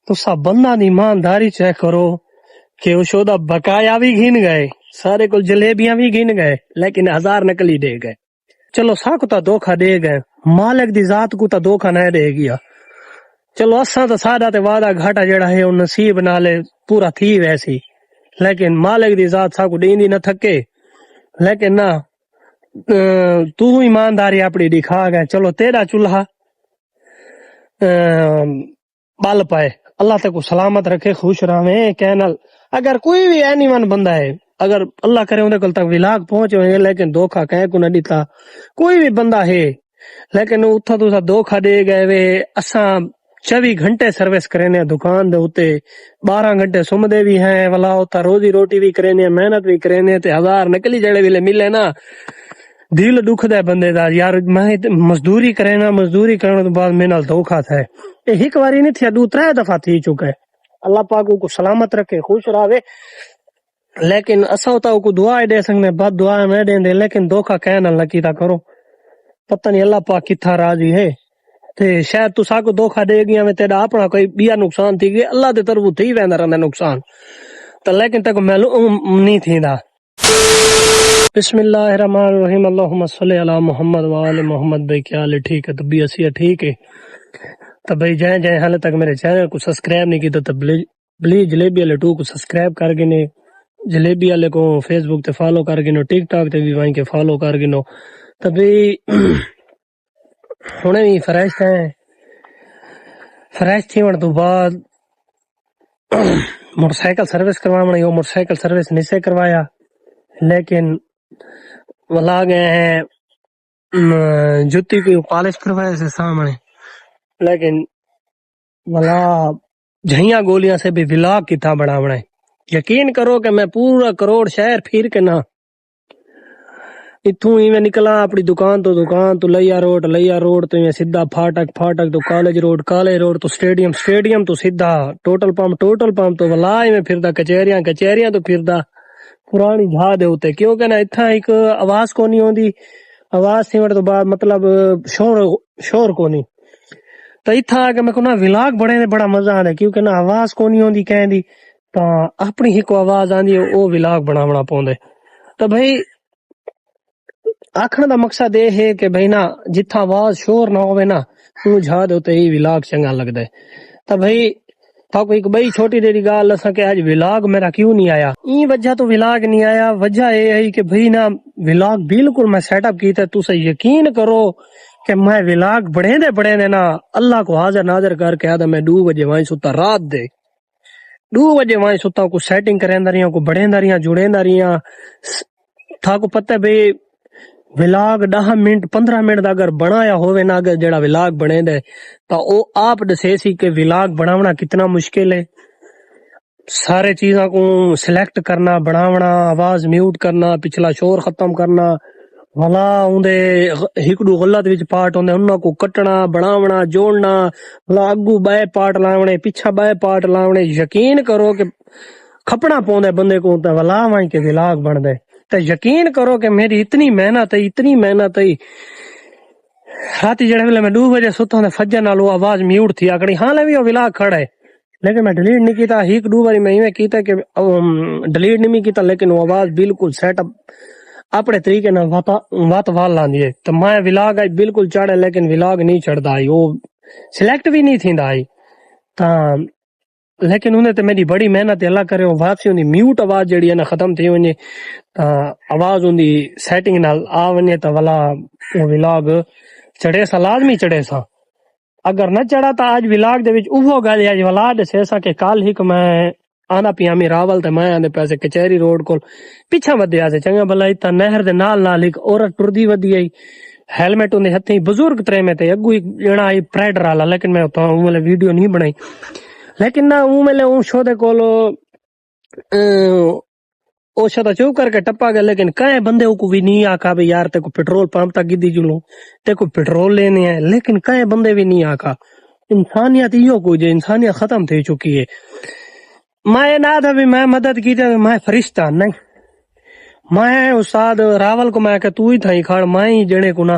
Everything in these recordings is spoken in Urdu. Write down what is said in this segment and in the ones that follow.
تسا بندہ دی ایمانداری چیک کرو کہ اس دا بقایا بھی گھن گئے، سارے کو جلیبیاں بھی گھن گئے، لیکن 1000 نکلی دے گئے. چلو ساکو تا دھوکھا دے گئے، مالک دی ذات کو تا دھوکھا نہ دے گیا. چلو اساں تا سادہ تے وعدہ گھاٹا جڑا ہے وہ نصیب نالے پورا تھی ویسی، لیکن مالک دی ذات ساکو دیندی نہ تھکے. لیکن نہ تو ایمانداری اپنی دکھا گئے. چلو تیرا چولہا بال پائے، اللہ تے کو سلامت رکھے، خوش رہے. کہنا اگر کوئی بھی اینی ون بندہ ہے، اگر اللہ کرے اندے کل تک ولاگ پہنچ ہوئے لیکن دھوکھا کہیں کو نہ دیتا، کوئی بھی بندہ ہے لیکن اتھا تو دھوکھا دے گئے وے. اساں 24 گھنٹے سروس کرنے دکان دے اوتے، 12 گھنٹے سمدے بھی ہیں، والا ہوتا روزی روٹی بھی کرنے، محنت بھی کرنے، تے 1000 نکلی جڑے ویلے ملے نا دل دکھ دے بندے دا. یار میں مزدوری کرنا، مزدوری کرنے تو بعد میرے نال دھوکھا تھا. یہ ایک باری نہیں تھی، 2-3 دفعہ تھی چکا ہے. اللہ پاک کو سلامت رکھے، خوش رہے. لیکن اسا ہوتا کو دعا دے سکنے، بد دعا نہ دیں دے، لیکن دھوکھا کہنا نہ کیتا کرو. پتہ نہیں اللہ پاک کتھا راضی ہے. تے شاید تو ساکو دھوکھا دے گیا میں تیرا اپنا کوئی بیا نقصان تھی گیا، اللہ دے طرف تھی ویندا رہندا نقصان تو، لیکن تک معلوم نہیں تھیندا. بسم اللہ الرحمن الرحیم. اللہم صلی علی محمد وآل محمد. بھائی کیا حال ہے؟ ٹھیک ہے؟ تو بھی اسی ٹھیک ہے. تو بھائی جائیں حال تک میرے چینل کو سبسکرائب نہیں کیتا تو پلیز جلیبی والے 2 کو سبسکرائب کر گنے، جلیبی والے کو فیس بک تے فالو کر گنو، ٹک ٹاک تے بھی وہیں کے فالو کر گنو. تو بھائی ہنے بھی فریش ہیں، فریش تھی ون تو بعد موٹر سائیکل سروس کروانا، وہ موٹر سائیکل سروس نہیں سے کروایا، لیکن ولا گئے ہیں جتی کی پالش کروایا سے سامنے. لیکن ولا جھیاں گولیاں سے بھی ولاگ کتنا بڑا بنا ہے. یقین کرو کہ میں پورا کروڑ شہر پھر کے نہ اتھوں ہی میں نکلا اپنی دکان تو لیا روڈ تو سیدھا پھاٹک تو کالج روڈ تو سٹیڈیم تو سیدھا ٹوٹل پمپ تو ولا میں پھردا کچہریاں تو پھردا پرانی جہاں دے ہوتے. کیونکہ نا اتھا ایک آواز کو نہیں ہوندی، آواز تھی تو بعد مطلب شور کو نہیں. تو اتھا آ کے میں کو نا ولاگ بڑے بڑا مزہ آتا ہے، کیونکہ نا آواز کو نہیں ہوندی کہیں دی تو اپنی ہی کو آواز آندی او ولاگ بنا پوندے. تو بھائی آکھنے دا مقصد یہ ہے کہ بھائی نا جتھا آواز شور نہ ہوئے نا تو جھا دے ہوتے ہی ولاگ چنگا لگتا ہے. تو بھائی تاکو ایک بڑی چھوٹی دیری گال اساں کہ آج ولاگ میرا کیوں نہیں آیا. این وجہ تو ولاگ نہیں آیا، وجہ یہ ہے کہ بھائی نا ولاگ بالکل میں سیٹ اپ کیتا. تسا یقین کرو کہ میں ولاگ بڑے دے نا اللہ کو حاضر ناظر کر کے آدھا میں 2 بجے وہیں ستا، رات دے 2 بجے وہیں ستا کو سیٹنگ کریں رہیاں، کو بڑھیں رہیاں، جڑیں رہیاں. تھا کو پتہ بھئی ولاگ 10 منٹ 15 منٹ دا اگر بنایا ہوئے نا، اگر جڑا ولاگ بنے دے تو او آپ دسے سی کہ ولاگ بناونا کتنا مشکل ہے. سارے چیزاں کو سلیکٹ کرنا، بناونا، آواز میوٹ کرنا، پچھلا شور ختم کرنا، ولا اوندے ہکڑو غلط وچ پارٹ ہوندے انہاں کو کٹنا، بناونا، جوڑنا، ولا اگو بائے پارٹ لاونے، پیچھا بائے پارٹ لاونے. یقین کرو کہ کھپنا پوندے بندے کو تے ولا وہیں کے ولاگ بن دے. تے یقین کرو کہ میری اتنی محنت ہے رات جڑے ویلے میں 2 بجے ستا ہوں فجر نال وہ آواز میوٹ تھی آکڑی حال بھی وہ ولاگ کھڑا ہے، لیکن میں ڈیلیٹ نہیں کیتا. 1-2 باری میں ایویں کیتا کہ ڈیلیٹ نہیں کیتا، لیکن وہ آواز بالکل سیٹ اپ اپنے طریقے نال وات وال لاندی ہے. تو میں ولاگ آئی بالکل چڑھے، لیکن ولاگ نہیں چڑھدا آئی، وہ سلیکٹ بھی نہیں تھیندا آئی. تا لیکن انہیں تے میری بڑی محنت اللہ کرے وہ واپسی ہوندی میوٹ آواز جڑی ہے نا ختم تھی ونجے، آواز ہوندی سیٹنگ نال آ ونجے تو ولا ولاگ چڑھے سا، لازمی چڑھے سا. اگر نہ چڑھا تو آج ولاگ دے وچ اوہو گل ہے ولا دسے سا کہ کل ہی میں آنا پیا می راول تے میں آندے پیسے کچہری روڈ کول پیچھا ودیا سے چنگا بلا تا نہر دے نال ایک عورت ٹردی ودی آئی، ہیلمٹ اندے ہتھیں، بزرگ ترے میں تے اگو ایک جنا آئی پریڈر والا، لیکن میں تو وہ ویڈیو نہیں بنائی. لیکن نہ او ملے اون شو دے کولو او شدا چو کر کے ٹپا گیا. لیکن کئے بندے کو بھی نہیں آکا بھی یار تے کو پیٹرول پمپ تک گدی چلو تے کو پیٹرول لینے ہیں، لیکن کئے بندے بھی نہیں آکا. انسانیت ایو کو جے، انسانیت ختم تھی چکی ہے. میں نہ تھا بھی میں مدد کی تے میں فرشتہ نہیں، میں استاد راول کو میں کہ تو ہی تھا کھڑ، میں ہی جڑے کو نہ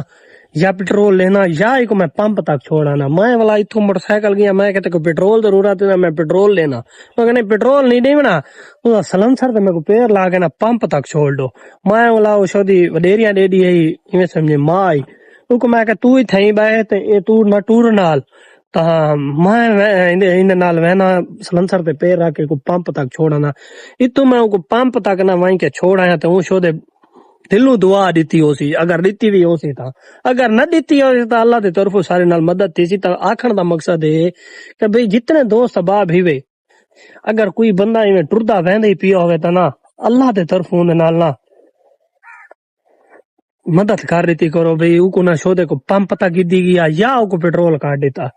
یا پیٹرول لینا یا ایک میں پمپ تک چھوڑانا. میں والا اتوں موٹر سائیکل گیا میں کہتے کو پیٹرول ضرورت ہے میں پیٹرول لینا میں کہنے پیٹرول نہیں دینا وہ سلنسر تو میرے کو پیر لا کے نا پمپ تک چھوڑ دو. میں والا وہ شودی وڈیریاں دے دی ہے سمجھے ماں آئی وہ میں کہ تو ہی تھئی بائے تو نہ ٹور نال تا میں نال وہنا سلنسر تے پیر رکھ کے کو پمپ تک چھوڑنا اتوں میں کو پمپ تک نہ وہیں کے چھوڑایا تو وہ شو دے دلوں دعا دیتی ہو سی اگر دیتی بھی ہو سی تا اگر نہ دیتی ہو سی تا اللہ دے طرفوں سارے نال مدد تھی سی. تا آکھن دا مقصد ہے کہ بھئی جتنے دوست احباب ہیوے اگر کوئی بندہ ایویں ٹردا ویندا ہی پیا ہوئے تا نا اللہ دے طرفوں دے نال نا مدد کر دیتی کرو بھئی او کو نہ شودے کو پمپ تک دی گیا یا او کو پیٹرول کاٹ دیتا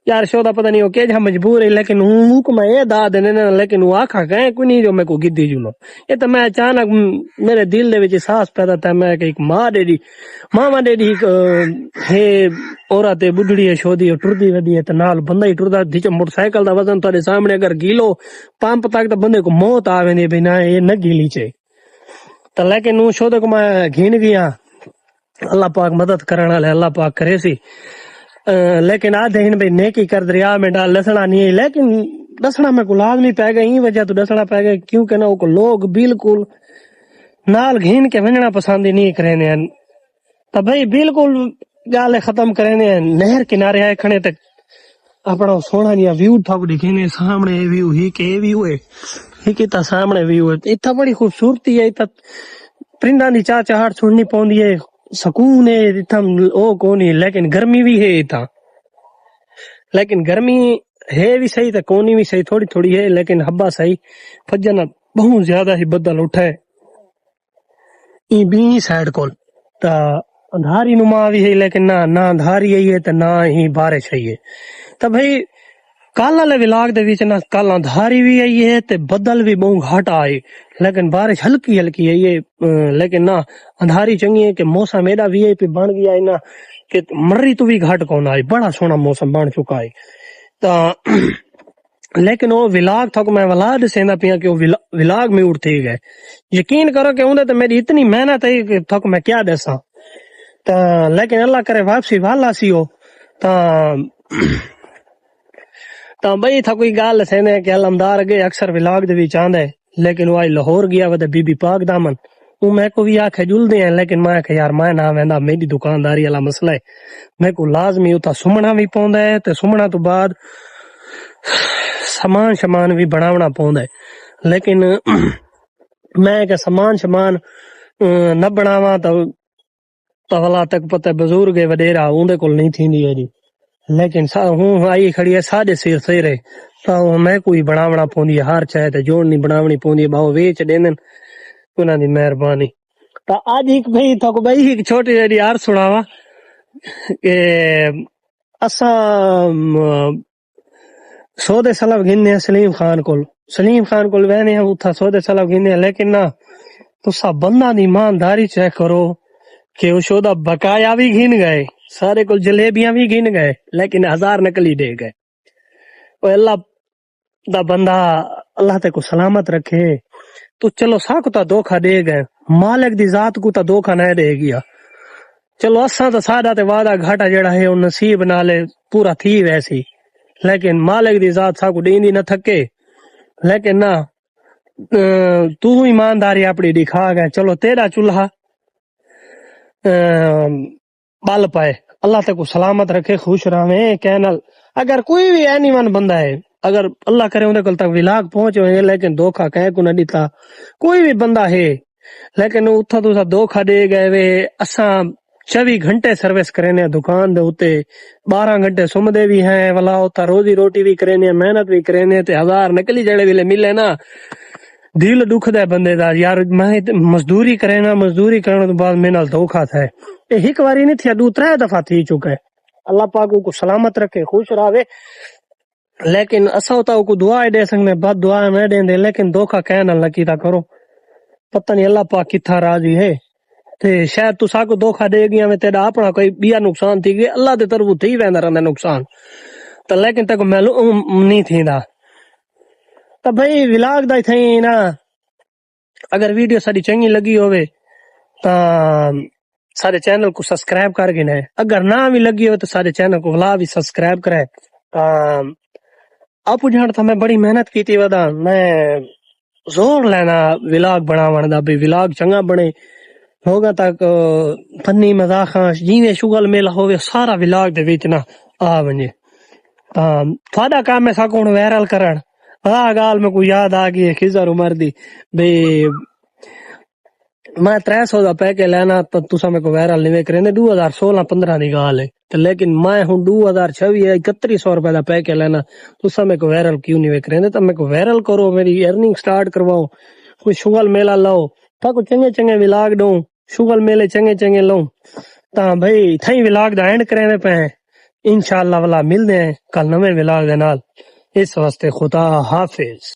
یار شودا پتہ نہیں ہو کہ جہاں مجبور ہے لیکن ہوں کو میں یہ دا دینے لیکن وہ آکھا گئے کوئی نہیں جو میں کو گدی جلو یہ تو میں اچانک میرے دل دے وچ احساس پیدا تھا میں کہ ایک ماں دے دی ماما دے دی ہے عورت بڈڑی ہے شودی ٹردی ودی ہے تے نال بندہ ہی ٹردا دی موٹر سائیکل دا وزن تھوڑے سامنے اگر گیلو پمپ تک تے بندے کو موت آوے نہیں بھی نہ یہ نہ گیلی چے تو لیکن وہ شودے کو میں گھن گیا اللہ پاک مدد کرنا لے اللہ پاک کرے سی. لیکن آدھے ہن بھئی نیکی کر دریا میں ڈال دسنا نہیں ہے لیکن دسنا میں کو لازمی پہ گئے وجہ تو دسنا پہ گئے کیونکہ نہ کو لوگ بالکل نال گھین کے ونجنا پسند نہیں کرنے ہیں تو بھئی بالکل گال ختم کرنے ہیں نہر کنارے آئے کھڑے تک اپنا سونا جہا ویو ٹھاک دکھنے سامنے ویو ہی کہ ویو ہے ہی کتا سامنے ویو ہے اتنا بڑی خوبصورتی ہے اتنا پرندہ دی چاچاہٹ سننی پوندی ہے سکون ہے اتنا او کونی لیکن گرمی بھی ہے اتنا لیکن گرمی ہے بھی صحیح تو کونی بھی صحیح تھوڑی تھوڑی ہے لیکن ہبا صحیح فجر بہت زیادہ ہی بدل اٹھا ہے ای بی سائڈ کول تا اندھاری نما بھی ہے لیکن نہ اندھاری ہے تو نہ ہی بارش ہے تو بھئی کل والے ولاگ دے وچ نہ کل اندھاری بھی آئی ہے تے بدل بھی بہت گھٹ آئے لیکن بارش ہلکی ہلکی ہے یہ لیکن نہ اندھاری چنگی ہے کہ موسم ایڈا وی آئی پی بن گیا ہے نا کہ مرری تو بھی گھٹ کون آئی بڑا سونا موسم بن چکا ہے تا لیکن وہ ولاگ تھک میں ولاد سیندا پیا کہ وہ ولاگ میں اٹھتے گئے یقین کرو کہ اندر تو میری اتنی محنت ہے کہ تھک میں کیا دساں تا لیکن اللہ کرے واپسی والا سی ہو تا بھئی تھا کوئی گال سینے کہ علمدار گئے اکثر ولاگ دے وچ آندا ہے لیکن وہ لاہور گیا ود بی بی پاک دامن وہ میں کو بھی آکھے جل دے ہیں لیکن میں کہ یار میں نہ ویندا میری دکانداری والا مسئلہ ہے میں کو لازمی اتا سمنا بھی پوندا ہے تے سمنا تو بعد سامان بھی بناونا پوندا ہے لیکن میں کہ سامان نہ بناواں تو تغلا تک پتہ بزرگ وڈیرا اون کول نہیں تھیندی ہے جی لیکن ہوں آئی کھڑی ہے ساڈے سیر سیرے تو میں کوئی بناونا پوندی ہے ہر چاہے تے جوڑنی بناونی پوندی ہے باو ویچ دینن انہاں دی مہربانی. تا اج ایک بھئی تو بھئی ایک چھوٹی جہی یار سناواں کہ اساں سودے سلب گھنے سلیم خان کول وینے اتھا سودے سلب گھنے لیکن نہ تسا بندہ دی ایمانداری چیک کرو کہ وہ شودا بقایا بھی گھن گئے سارے کول جلیبیاں بھی گھن گئے لیکن 1000 نکلی دے گئے. او اللہ دا بندہ اللہ تے کو سلامت رکھے تو چلو ساکو تا دھوکا دے گئے مالک دی ذات کو تا دھوکا نہ دے گیا چلو اساں تا ساڈا تے وعدہ گھاٹا جڑا ہے او نصیب نالے پورا تھی ویسی لیکن مالک دی ذات ساکو دیندی نہ تھکے لیکن نہ تو ایمانداری اپنی دکھا گئے چلو تیرا چولہا بال پائے اللہ تے کو سلامت رکھے خوش رہے کہنل اگر کوئی بھی اینی ون بندہ ہے اگر اللہ کرے اندے کول تک ولاگ پہنچ ہوئے لیکن دھوکا کہے کو نہ دیتا کوئی بھی بندہ ہے لیکن اتھا تو دھوکا دے گئے وے اساں 24 گھنٹے سروس کرنے دکان دے اوتے 12 گھنٹے سمدے بھی ہیں والا ہوتا روزی روٹی بھی کرنے محنت بھی کرنے تے 1000 نکلی جڑے ویلے ملے نا دل دکھ دے بندے دا یار میں مزدوری کرنا مزدوری کرنے تو بعد میرے نال دھوکا تھا یہ ایک واری نہیں تھی 2-3 دفعہ تھی چکا ہے اللہ پاک کو سلامت رکھے خوش رہے لیکن اسا ہوتا کو دعا دے سکنے بد دعا نہ دیں دے لیکن دھوکا کہنا نہ کیتا کرو پتہ نہیں اللہ پاک کتھا راضی ہے تے شاید تسا کو دھوکا دے گیا میں تیرا اپنا کوئی بیا نقصان تھی گیا اللہ دے طرف تھی ویندا رہندا نقصان تو لیکن تک معلوم نہیں تھیندا تو بھئی ولاگ دا تھئی نا اگر ویڈیو ساری چنگی لگی ہوئے تا سارے چینل کو سبسکرائب کر گئے اگر نہ بھی لگی ہو تو سارے چینل کو بلا بھی سبسکرائب کرے آپ جان تھا میں بڑی محنت کی تھی ودا میں زور لینا ولاگ بناون دا بھی ولاگ چنگا بنے ہوگا تک فنی مزاق جیویں شغل میلہ ہوئے سارا ولاگ دے وچ نا آ ونجے تھوڑا کام ہے ساکو وائرل کرن گال میں کوئی یاد آ گئی خضر عمر دی بے میں 300 دا پیکے لینا تو تسا میں کو وائرل نہیں کریں 2016-15 دی گال ہے لیکن میں ہوں 2026 3100 روپے دا پیکے لینا تسا میں کو وائرل کیوں نہیں کریں تو میں کو وائرل کرو میری ارننگ سٹارٹ کرواؤ کوئی شغل میلہ لاؤ تا کو چنگے چنگے ولاگ دو شغل میلے چنگے چنگے لو تا بھائی تھئی ولاگ دا اینڈ کریں پہ انشاءاللہ والا ملدے ہیں کل نویں ولاگ دے نال اس واسطے خدا حافظ